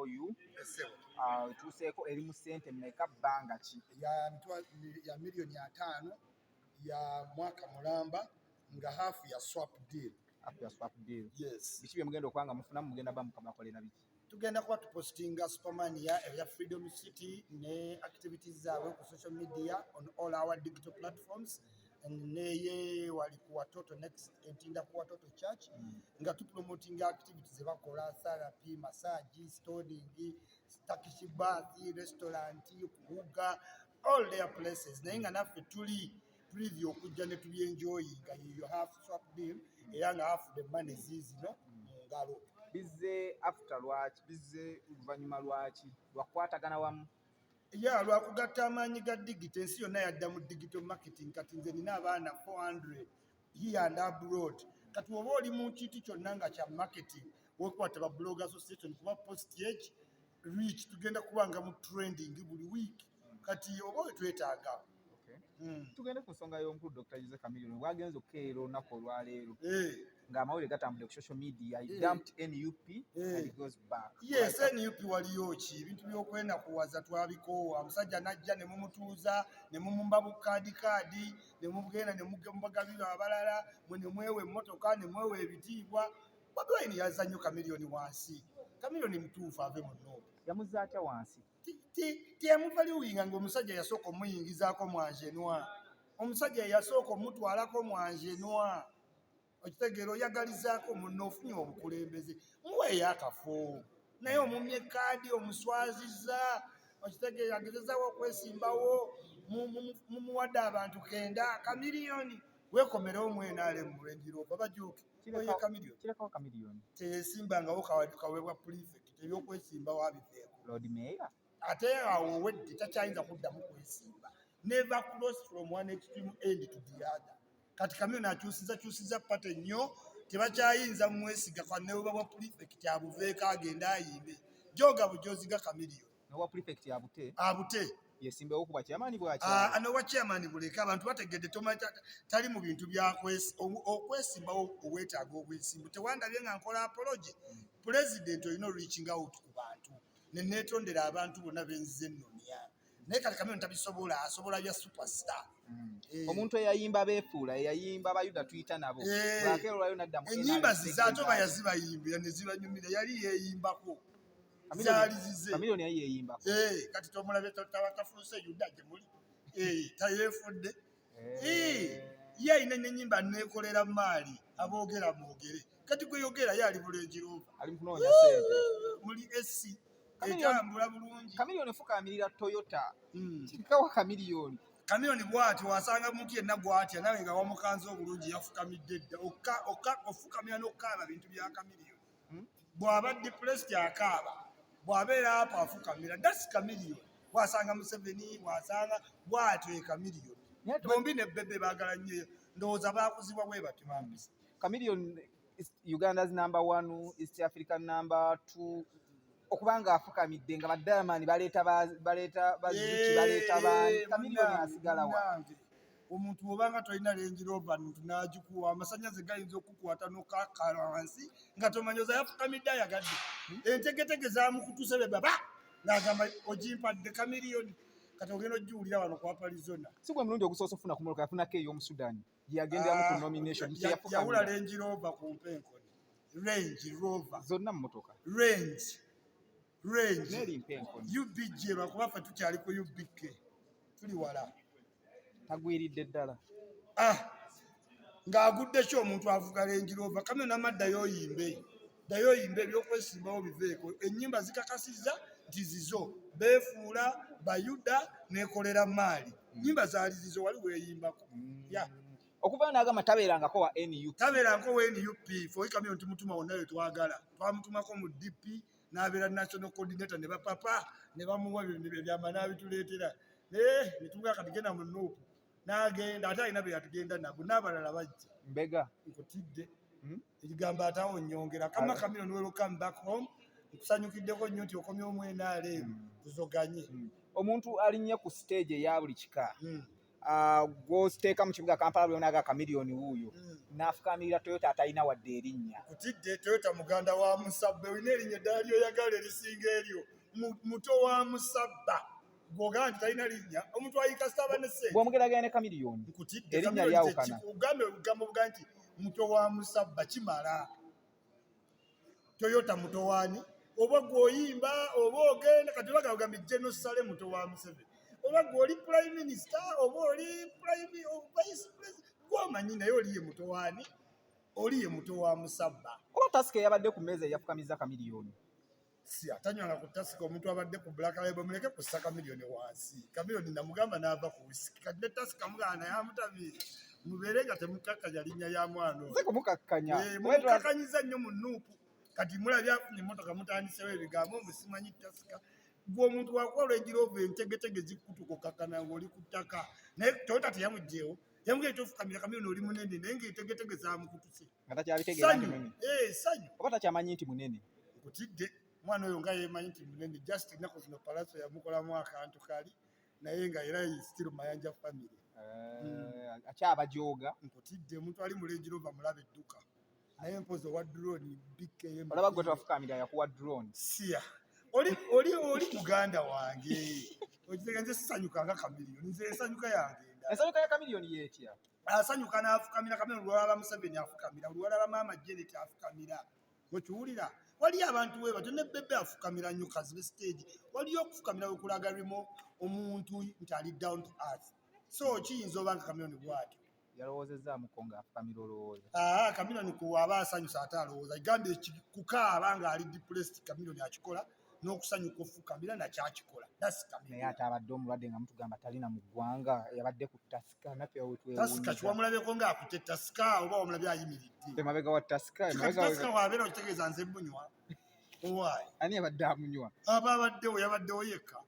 for you. Essebo. Tuseeko eri mu ssente mmeka bbanga ki? Ya milioni 5 ya mwaka mulamba nga half ya swap deal. Half ya swap deal. Yes. Biki bye mugenda okwanga mufuna mugenda bamukabakolera biki? Tugenda kuba tupostinga Supermania ya Freedom City ne activities zaabwe ku social media on all our digital platforms. Neye wali ku Watoto next entinda ku Watoto Church nga tu promoting activities ze bakola therapy, massage, stoning, Turkish bath, restaurant, kubuga, all their places. Naye nga naffe tuli preview okujja ne tuli enjoying you have swap deal era nga half the money zizino ngalo. Bizze after lwaki? Bizze oluvannyuma lwaki? Lwakwatagana wamu? Ya lwakugatta amaanyi ga digital ensi yonna yadda mu digital marketing kati nze nina abaana 400 here and abroad kati oba oli mu kintu kyonna nga kya marketing wekwata ba blog association kuba post age reach tugenda kubanga mu trending buli week kati oba wetwetaaga. Tugende ku nsonga y'omukulu Dr. Jose Chameleone bwagenza okukeera olunaku olwaleero ng'amawulire gatambudde ku social media he dumped NUP and he goes back. Yes, NUP waliyo ki ebintu by'okwenakuwaza twabikoowa omusajja najja ne mumutuuza ne mumumba bukaadi ne mugenda ne mubagabira abalala mwe ne mwewe emmotoka ne mwewe ebitiibwa Bobi Wine yazza nnyo Chameleone wansi. Chameleone mutuufu ave mu nnoobu Yamuzza atya wansi? Tiyamuvaliwinga ng'omusajja yasooka omuyingizaako mwanjenwa omusajja yasooka omutwalako mwanjenwa okitegeera oyagalizaako munno ofunye obukulembeze muweeyo akafo naye omumye kaadi omuswaziza okitegeera agezezaawo okwesimbawo mumuwadde abantu 9 Chameleone weekomerewo mwenale mu Range Rover bajuuke oye Chameleone kirekawo Chameleone teyesimbangao kaweebwa prefect ebyokwesimbawo abiveeko Lord Mayor ate awo wedde takyayinza kuddamu kwesimba never cross from one extreme end to the other. Kati Chameleone akyusiza pata nnyo tebakyayinza mwesiga kwaneoba bwa prefect abuveeko agenda ayimbe joga bujoziga Chameleone nowa prefect abute yesimbewo ku bwakyamaani bwaki anowa chairman buleka abantu bategedde tali mu bintu okwesimbawo oweetaaga obwesimbu tewandabye nga nkola apology president olina reaching out ku bantu nenetondera abantu bonna benzize ennonya naye kati Chameleone tabisobola asobola bya superstar. Omuntu eyayimba beefuula eyayimba abayuda tuyita nabo lwakeero lwayo nadda mu ennyimba zizaato bayazibayimbira ne zibanyumira yali yeeyimbako zaali zize Chameleone yali yeeyimbako kati tomulabe tafuluse yuda gye muli tayeefudde ye alina n'ennyimba neekolera maali aboogera mwogere kati gweyogera ye ali bulenjiro ali mukunoonya ssente muli esi etambula bulungi. Chameleone fukaamirira Toyota kirikawa Chameleone Chameleone bw'ati wasanga muntu yenna gw'atya nawe nga wamukanze obulungi yafukamidde dda ofukamira n'okaaba bintu bya Chameleone bw'aba depressed akaaba bw'abeera apo afukamira that's Chameleone wasanga Museveni wasanga bw'atyo Chameleone bombi ne bebe baagala nnyo ndowooza baakuzibwa bwe bati bambisa. Chameleone is Uganda's #1 East African #2 okubanga afukamidde nga baddalamani baleeta baziki baleeta baani Chameleone asigala wa omuntu bw'obanga tolina Range Rover n'agikuwa amasannyalaze gayinza okukukwata n'okakala wansi nga tomanyoza yafukamidde ayagadde entegetege zaamukutuuse be baba ng'agamba ogimpadde Chameleone kati ogenda ogiwulira wano ku Arizona. Si gwe mulundi ogusoose ofuna ku Moroka yafunako ey'omu Sudan gye yagenderamu ku nomination yawula Range Rover ku mpenkoni Range Rover zonna mmotoka Range neri mpenkoni UBG lwakuba ffe tukyali ku UBK tuli wala tagwiridde ddala ng'agudde ki omuntu avuga Range Rover Chameleone amaddayo oyimbe ebyokwesimbawo biveeko ennyimba zikakasizza nti zizo beefuula bayuda neekolera maali nnyimba zaali zizo wali weeyimbako okuva n'agamba tabeerangako wa NUP tabeerangako wa NUP fe Chameleone tumutuma wonna we twagala twamutumako mu DP n'abeera national coordinator ne bapapa ne bamuwa byama n'abituleetera ne tuvuga kati genda mu Nuupu n'agenda ate alina be yatugenda nabo n'abalala bajja mbega nkutidde ekigambo atawo nnyongera kama Chameleone welcome back home nkusanyukiddeko nnyo nti okomye omwenaale tuzoganye omuntu alinnye ku stage eya buli kika gw'oteeka mu kibuga Kampala byonaga kamiliyoni wuuyo n'afukamirira Toyota atalina wadde erinnya. Kutidde Toyota muganda wa Musabba olina erinnya eddala ly'oyagala erisinga eryo muto wa Musabba gw'ogamba nti talina linnya omuntu ayikasita aba ne ssente bw'omugeraganya ne kamiliyoni erinnya lyawukana. Ugambe obugambo buga nti muto wa Musabba kimala. Toyota muto waani oba gw'oyimba oba ogenda kati bagamba General Sale muto wa Museveni oba gw'oli prime minister oba oli vice president gw'omanyi naye oli ye muto waani oli ye muto wa Musabba. Oba Tasika yabadde ku mmeeza eyafukamiza kamiliyoni si atanywanga ku Tasika omuntu abadde ku Black Label muleke kussa kamiliyoni wansi. Kamiliyoni namugamba n'ava ku wisiki kati ne Tasika mugamba naye amutabiire mubeere nga temukakkanya linnya ya mwana nze kumukakkanya mukakkanyiza nnyo mu nuupu kati mulabye afunye emmotoka mutandisewo ebigambo musimanyi Tasika gw'omuntu wakola ejirova entegetege zikutuka okakkana ng'oli ku ttaka naye Toyota teyamugjeewo yamugee tofukamira kamiliyoni oli munene naye ng'entegetege zamukutuse nga takyabitegeera nti munene sanyu oba takyamanyi nti munene. nkutidde omwana oyo nga yemanyi nti munene just ennaku zino palaso yamukolamu akantu kali naye nga era still Mayanja family akyabajooga. Nkutidde omuntu ali mu Range Rover mulaba edduka naye mpozi owa drone BKM olaba gwe twafukamira yakuwa drone siya oli muganda wange okitega nze sisanyuka nga kamiliyoni nze ensanyuka yange ensanyuka ya kamiliyoni yeetya asanyuka n'afukamira kamiliyoni olwalaba Museveni afukamira olwalaba maama Janet afukamira okiwulira waliyo abantu we bato ne bebe afukamira nnyo kazibe stage waliyo okufukamira wekulaga lwimo omuntu nti ali down to earth so kiyinza oba nga kamiliyoni bwatyo yalowoozezaamuko ng'afukamira olowooza. Kamiliyoni ku aba asanyusa ate alowooza gambe kukaaba nga ali depressed kamiliyoni akikola n'okusanyuka ofukamira nakyakikola naye ate abadde omulwadde nga mutugamba talina mu ggwanga yabadde ku Tasika naffe Tasika kiwamulabeko ng'akutte Tasika oba wamulabye ayimiridde emabega wa Tasika Tasika wabeera okitegeeza nze bunywa owaayi ani yabadde amunywa aba abaddewo yabaddewo yekka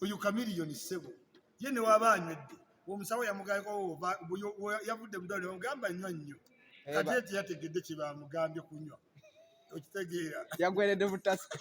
oyo kamiliyoni ssebo ye ne waba anywedde omusawo yamugaeko yavudde mudwaliro bamugamba nnywa nnyo kati eti yategedde kye bamugambye kunywa okitegeera yagweredde mu Tasika